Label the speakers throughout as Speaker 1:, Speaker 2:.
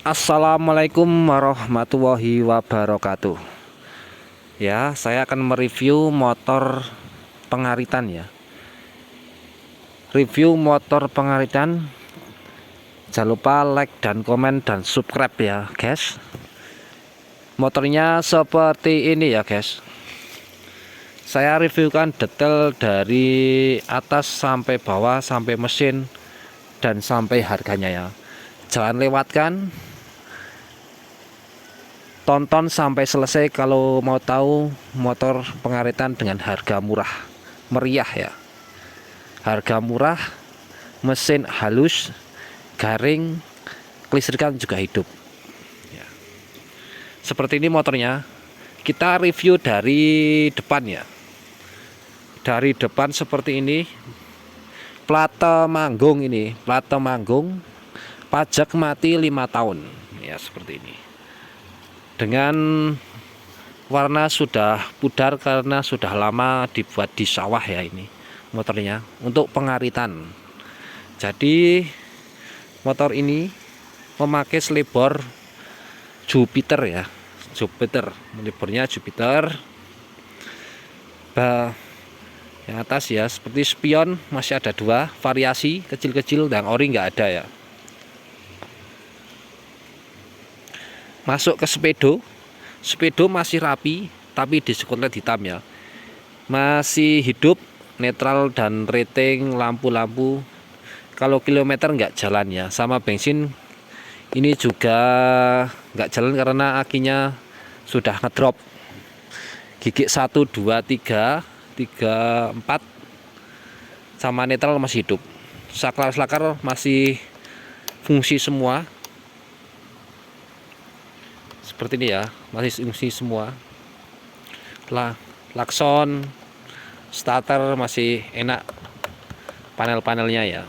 Speaker 1: Assalamualaikum warahmatullahi wabarakatuh. Ya, saya akan mereview motor pengaritan ya. Review motor pengaritan. Jangan lupa like dan komen dan subscribe ya, guys. Motornya seperti ini ya, guys. Saya reviewkan detail dari atas sampai bawah, sampai mesin dan sampai harganya ya. Jangan lewatkan, tonton sampai selesai kalau mau tahu motor pengaritan dengan harga murah meriah ya. Harga murah, mesin halus, garing, kelistrikan juga hidup ya. Seperti ini motornya. Kita review dari depan ya. Dari depan seperti ini. Plate manggung ini, plate manggung, pajak mati 5 tahun ya, seperti ini. Dengan warna sudah pudar karena sudah lama dibuat di sawah ya, ini motornya untuk pengaritan. Jadi motor ini memakai selebor Jupiter ya, Jupiter, lebornya Jupiter. Yang atas ya seperti spion masih ada dua variasi kecil-kecil, dan ori nggak ada ya. Masuk ke sepedo, sepedo masih rapi tapi di skotlet hitam ya, masih hidup, netral dan rating lampu-lampu. Kalau kilometer nggak jalan ya, sama bensin ini juga nggak jalan karena akinya sudah ngedrop. Gigi 1, 2, 3, 4 sama netral masih hidup. Saklar masih fungsi semua. Seperti ini ya, masih fungsi semua. Klakson, starter masih enak, panel-panelnya ya.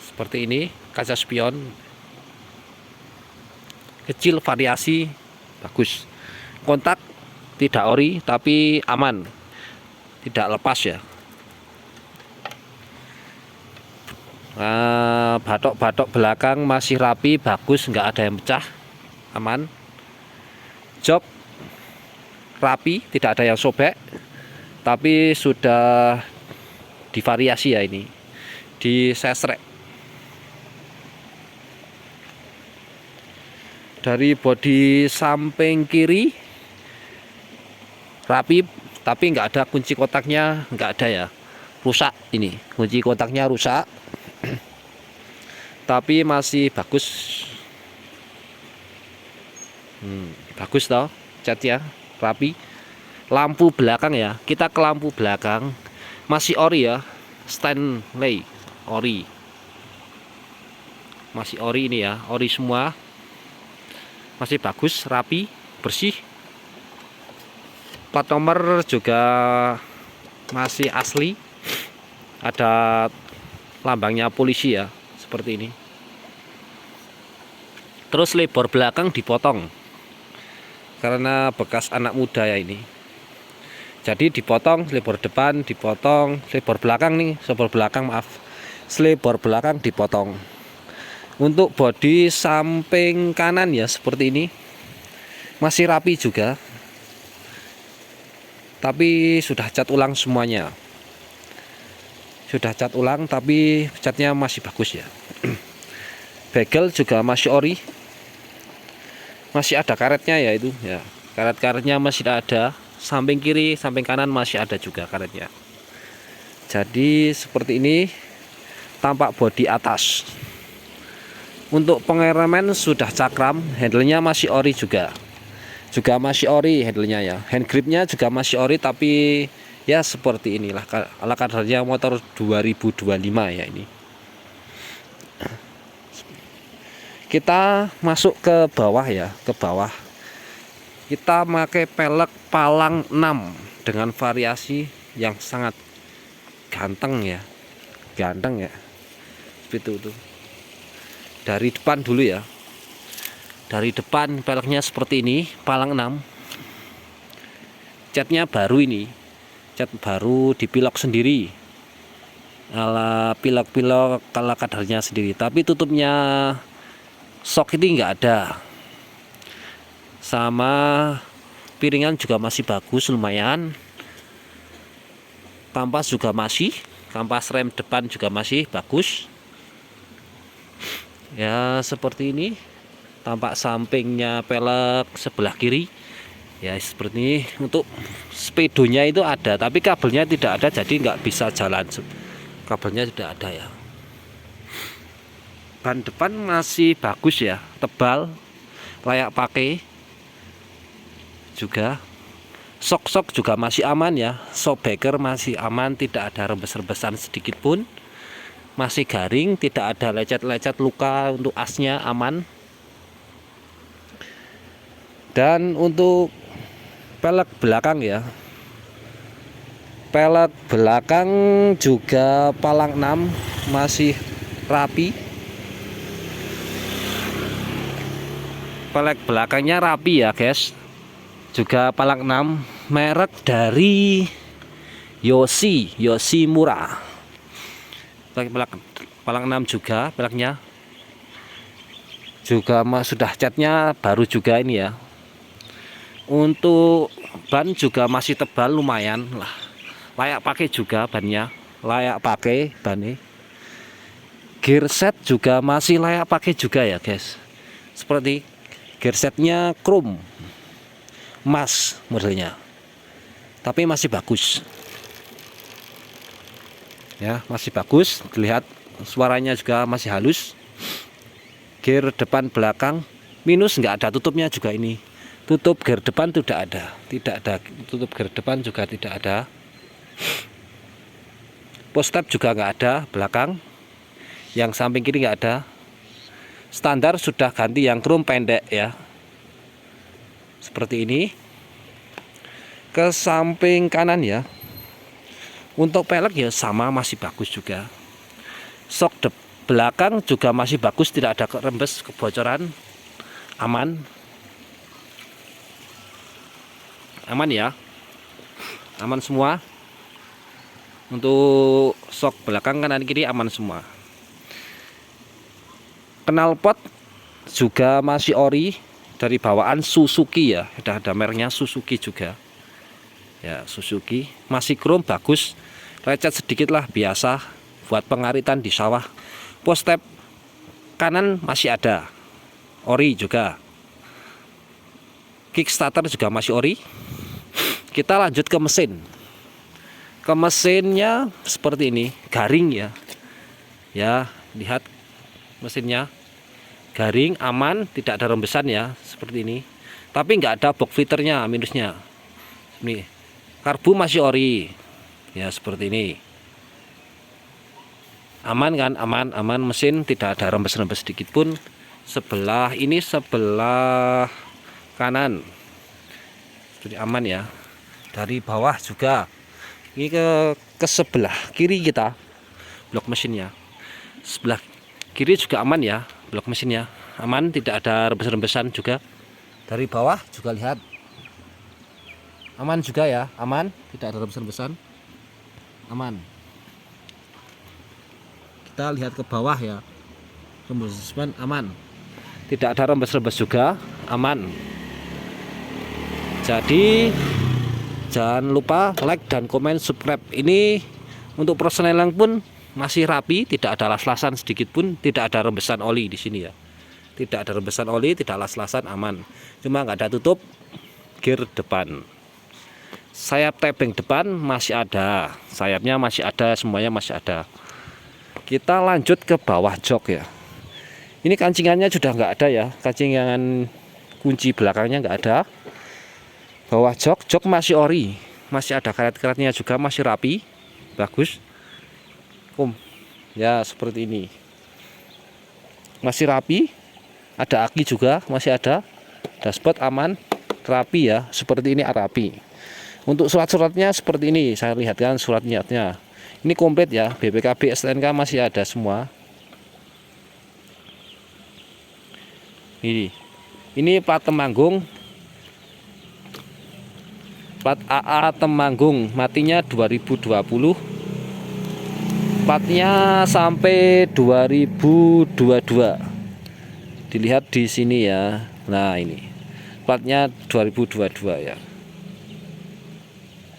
Speaker 1: Seperti ini, kaca spion kecil, variasi bagus. Kontak tidak ori tapi aman, tidak lepas ya. Batok-batok belakang masih rapi, bagus, nggak ada yang pecah, aman. Jok rapi, tidak ada yang sobek, tapi sudah divariasi ya, ini di sesrek. Dari bodi samping kiri rapi, tapi nggak ada kunci kotaknya, nggak ada ya, rusak ini, kunci kotaknya rusak. Tapi masih bagus. Bagus toh, catnya rapi. Lampu belakang ya, kita ke lampu belakang masih ori ya, Stanley ori, masih ori ini ya, ori semua, masih bagus, rapi, bersih. Plat nomor juga masih asli, ada lambangnya polisi ya, seperti ini. Terus lebor belakang dipotong karena bekas anak muda ya ini. Jadi dipotong, selebor depan dipotong, selebor belakang nih, selebor belakang dipotong. Untuk bodi samping kanan ya seperti ini, masih rapi juga, tapi sudah cat ulang semuanya. Sudah cat ulang tapi catnya masih bagus ya. Bagel juga masih ori, masih ada karetnya ya, itu ya, karet-karetnya masih ada. Samping kiri, samping kanan masih ada juga karetnya. Jadi seperti ini tampak bodi atas. Untuk pengereman sudah cakram, handlenya masih ori juga masih ori handlenya ya. Hand gripnya juga masih ori, tapi ya seperti inilah ala kadarnya motor 2025 ya ini. Kita masuk ke bawah ya, ke bawah. Kita pakai pelek palang 6 dengan variasi yang sangat ganteng ya. Ganteng ya. Seperti itu. Dari depan dulu ya. Dari depan peleknya seperti ini, palang 6. Catnya baru ini. Cat baru dipilok sendiri. Ala pilok-pilok, ala kadarnya sendiri. Tapi tutupnya Sok ini nggak ada. Sama piringan juga masih bagus lumayan. Kampas juga masih, kampas rem depan juga masih bagus. Ya seperti ini. Tampak sampingnya pelek sebelah kiri. Ya seperti ini. Untuk speedonya itu ada, tapi kabelnya tidak ada, jadi nggak bisa jalan. Kabelnya tidak ada ya. Ban depan masih bagus ya, tebal, layak pakai. Juga sok juga masih aman ya, shockbreaker masih aman, tidak ada rembes-rembesan sedikit pun, masih garing, tidak ada lecet-lecet luka, untuk asnya aman. Dan untuk pelek belakang ya, pelek belakang juga palang 6 masih rapi. Pelek belakangnya rapi ya guys. Juga palang 6 merek dari Yoshimura. Palang 6 juga peleknya. Juga sudah catnya baru juga ini ya. Untuk ban juga masih tebal lumayan lah. Layak pakai juga bannya. Layak pakai bannya. Gear set juga masih layak pakai juga ya guys. Seperti gear setnya chrome emas modelnya, tapi masih bagus ya, masih bagus. Dilihat suaranya juga masih halus. Gear depan belakang minus, nggak ada tutupnya juga ini. Tutup gear depan tidak ada, tutup gear depan juga tidak ada. Post step juga nggak ada belakang, yang samping kiri nggak ada. Standar sudah ganti yang chrome pendek ya, seperti ini. Ke samping kanan ya, untuk pelek ya sama, masih bagus juga. Sok belakang juga masih bagus, tidak ada rembes kebocoran, aman ya, aman semua. Untuk sok belakang kanan kiri aman semua. Knalpot juga masih ori, dari bawaan Suzuki ya, ada mereknya Suzuki juga ya. Suzuki masih chrome bagus, lecet sedikit lah biasa buat pengaritan di sawah. Post step kanan masih ada, ori juga. Kickstarter juga masih ori. Kita lanjut ke mesin. Ke mesinnya seperti ini, garing ya. Ya, lihat mesinnya garing, aman, tidak ada rembesan ya, seperti ini. Tapi nggak ada box filternya, minusnya. Ini karbu masih ori ya, seperti ini. Aman kan, aman mesin, tidak ada rembes-rembes sedikit pun. Sebelah ini, sebelah kanan jadi aman ya. Dari bawah juga ini ke sebelah kiri kita, blok mesinnya sebelah kiri juga aman ya, blok mesinnya aman, tidak ada rembes-rembesan juga. Dari bawah juga lihat aman juga ya, aman, tidak ada rembes-rembesan, aman. Kita lihat ke bawah ya, rembes-rembesan aman, tidak ada rembes-rembes juga, aman. Jadi jangan lupa like dan komen, subscribe. Ini untuk persneling pun masih rapi, tidak ada las-lasan sedikit pun, tidak ada rembesan oli di sini ya. Tidak ada rembesan oli, tidak las-lasan, aman. Cuma nggak ada tutup gear depan. Sayap tebing depan masih ada, sayapnya masih ada, semuanya masih ada. Kita lanjut ke bawah jok ya. Ini kancingannya sudah nggak ada ya, kancingan kunci belakangnya nggak ada. Bawah jok masih ori, masih ada karet-karetnya juga, masih rapi, bagus. Ya seperti ini, masih rapi. Ada aki juga masih ada. Dashboard aman, rapi ya, seperti ini rapi. Untuk surat-suratnya seperti ini, saya lihat kan suratnya. Ini komplit ya, BPKB, STNK masih ada semua. Ini plat Temanggung, plat AA Temanggung, matinya 2020, platnya sampai 2022. Dilihat di sini ya. Nah, ini platnya 2022 ya.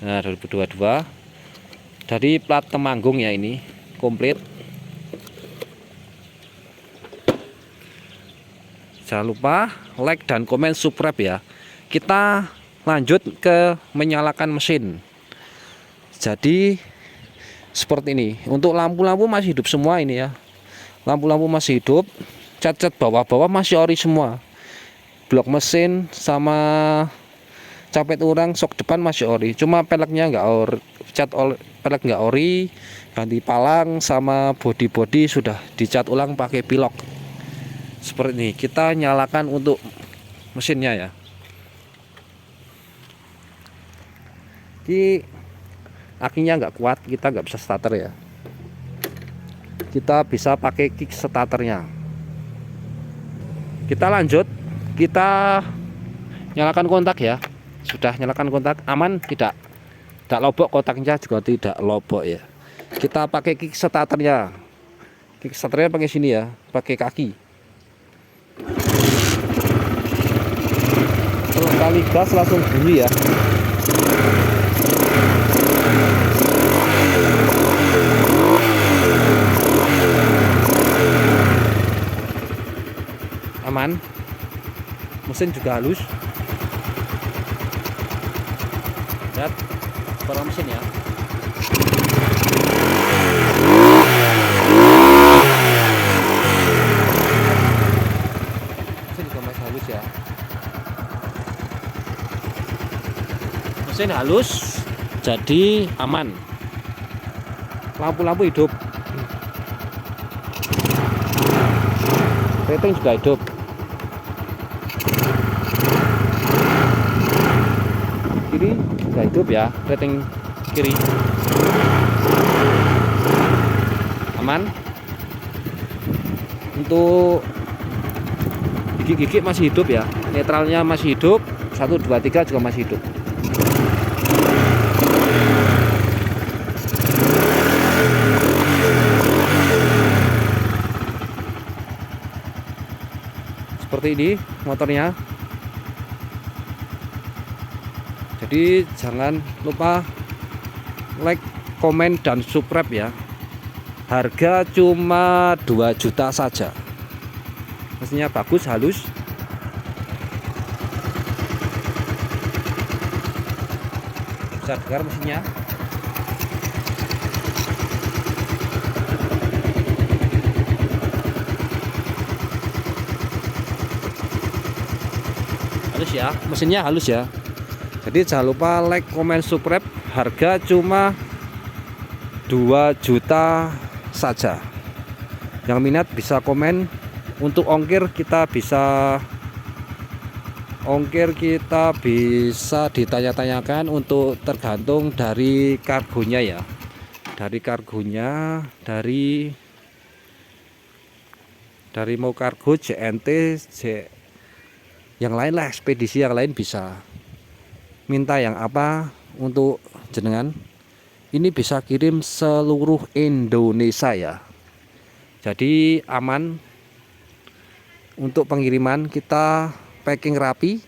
Speaker 1: Nah, 2022 dari plat Temanggung ya, ini komplit. Jangan lupa like dan komen, subscribe ya. Kita lanjut ke menyalakan mesin. Jadi seperti ini. Untuk lampu-lampu masih hidup semua ini ya. Lampu-lampu masih hidup. Cat-cat bawah-bawah masih ori semua. Blok mesin sama capet orang sok depan masih ori. Cuma peleknya nggak ori. Pelek nggak ori. Ganti palang sama bodi-bodi sudah dicat ulang pakai pilok. Seperti ini. Kita nyalakan untuk mesinnya ya. Ini akinya nggak kuat, kita nggak bisa starter ya. Kita bisa pakai kick starternya. Kita lanjut, kita nyalakan kontak ya. Sudah nyalakan kontak, aman, tidak lobok, kontaknya juga tidak lobok ya. Kita pakai kick starternya. Kick starternya pakai sini ya, pakai kaki. Sekali gas langsung bunyi ya. Aman, mesin juga halus. Lihat suara mesin ya. Mesin juga masih halus ya. Mesin halus, jadi aman. Lampu-lampu hidup. Rating juga hidup. Kiri juga hidup ya, rating kiri aman. Untuk gigi-gigi masih hidup ya, netralnya masih hidup, 1 2 3 juga masih hidup. Seperti ini motornya. Jadi jangan lupa like, komen, dan subscribe ya. Harga cuma 2 juta saja. Mesinnya bagus, halus. Bisa dengar mesinnya. Halus ya, mesinnya halus ya. Jadi jangan lupa like, komen, subscribe. Harga cuma 2 juta saja. Yang minat bisa komen. Untuk ongkir kita bisa ditanya-tanyakan, untuk tergantung dari kargonya ya. Dari kargonya, dari mau kargo JNT, yang lain lah, ekspedisi yang lain bisa minta yang apa untuk jenengan. Ini bisa kirim seluruh Indonesia ya. Jadi aman untuk pengiriman, kita packing rapi,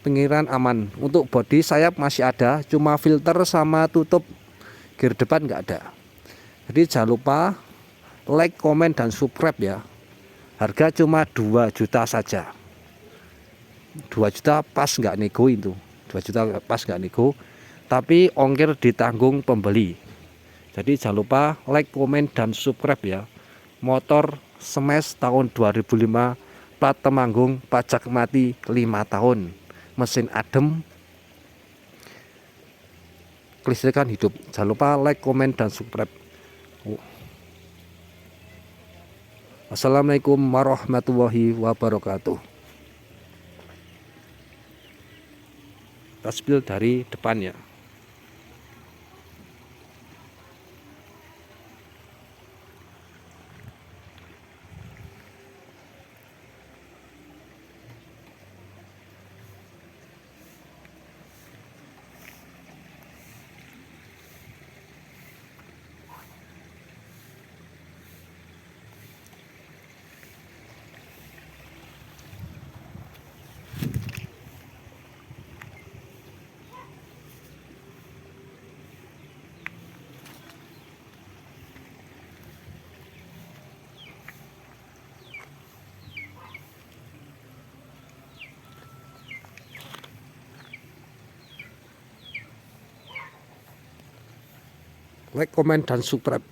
Speaker 1: pengiriman aman. Untuk bodi sayap masih ada, cuma filter sama tutup gear depan nggak ada. Jadi jangan lupa like, komen, dan subscribe ya. Harga cuma 2 juta saja. 2 juta pas nggak nego itu. 2 juta pas nggak nego. Tapi ongkir ditanggung pembeli. Jadi jangan lupa like, komen, dan subscribe ya. Motor Smash tahun 2005, plat Temanggung, pajak mati 5 tahun. Mesin adem, kelistrikan hidup. Jangan lupa like, komen, dan subscribe. Assalamualaikum warahmatullahi wabarakatuh. Tasbil dari depannya. like, comment, dan subscribe.